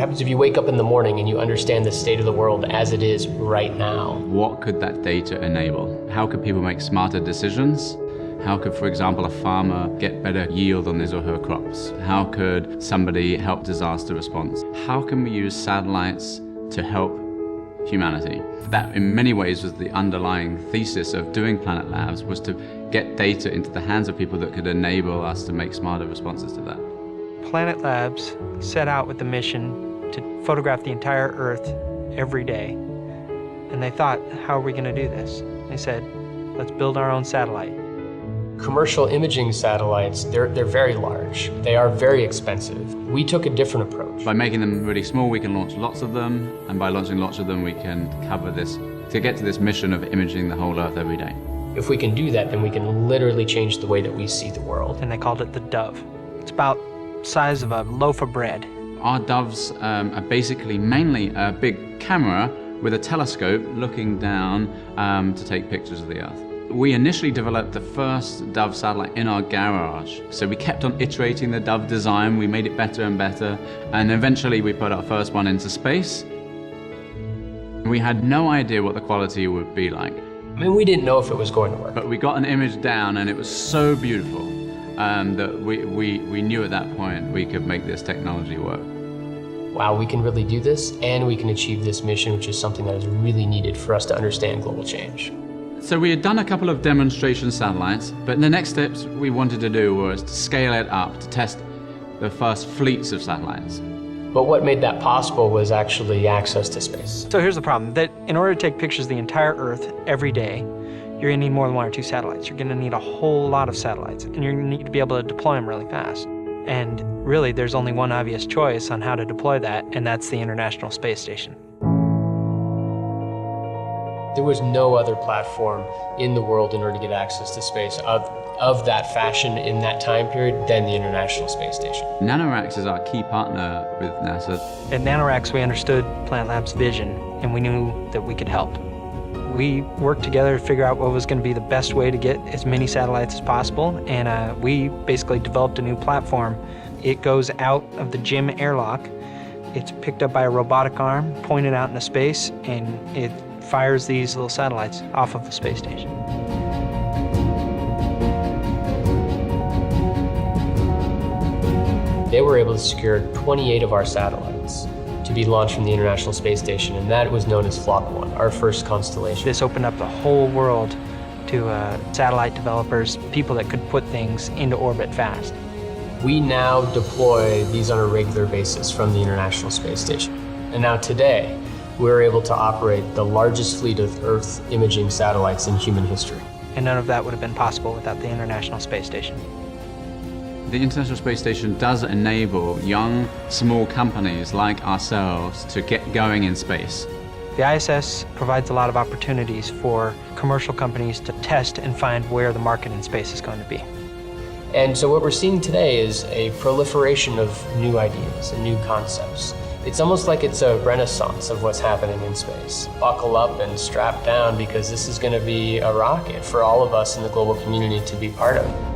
happens if you wake up in the morning and you understand the state of the world as it is right now? What could that data enable? How could people make smarter decisions? How could, for example, a farmer get better yield on his or her crops? How could somebody help disaster response? How can we use satellites to help humanity? That, in many ways, was the underlying thesis of doing Planet Labs, was to get data into the hands of people that could enable us to make smarter responses to that. Planet Labs set out with the mission to photograph the entire Earth every day. And they thought, how are we going to do this? They said, let's build our own satellite. Commercial imaging satellites, they're very large. They are very expensive. We took a different approach. By making them really small, we can launch lots of them, and by launching lots of them, we can cover this, to get to this mission of imaging the whole Earth every day. If we can do that, then we can literally change the way that we see the world. And they called it the Dove. It's about the size of a loaf of bread. Our doves are basically mainly a big camera with a telescope looking down to take pictures of the Earth. We initially developed the first Dove satellite in our garage. So we kept on iterating the Dove design, we made it better and better, and eventually we put our first one into space. We had no idea what the quality would be like. I mean, we didn't know if it was going to work. But we got an image down and it was so beautiful that we knew at that point we could make this technology work. Wow, we can really do this, and we can achieve this mission, which is something that is really needed for us to understand global change. So we had done a couple of demonstration satellites, but the next steps we wanted to do was to scale it up, to test the first fleets of satellites. But what made that possible was actually access to space. So here's the problem, that in order to take pictures of the entire Earth every day, you're going to need more than one or two satellites. You're going to need a whole lot of satellites, and you're going to need to be able to deploy them really fast. And really, there's only one obvious choice on how to deploy that, and that's the International Space Station. There was no other platform in the world in order to get access to space of that fashion in that time period than the International Space Station. NanoRacks is our key partner with NASA. At NanoRacks, we understood Planet Labs' vision, and we knew that we could help. We worked together to figure out what was going to be the best way to get as many satellites as possible, and we basically developed a new platform. It goes out of the GIM airlock. It's picked up by a robotic arm, pointed out into space, and it fires these little satellites off of the space station. They were able to secure 28 of our satellites to be launched from the International Space Station, and that was known as Flock 1, our first constellation. This opened up the whole world to satellite developers, people that could put things into orbit fast. We now deploy these on a regular basis from the International Space Station. And now today, we're able to operate the largest fleet of Earth imaging satellites in human history. And none of that would have been possible without the International Space Station. The International Space Station does enable young, small companies like ourselves to get going in space. The ISS provides a lot of opportunities for commercial companies to test and find where the market in space is going to be. And so what we're seeing today is a proliferation of new ideas and new concepts. It's almost like it's a renaissance of what's happening in space. Buckle up and strap down, because this is going to be a rocket for all of us in the global community to be part of.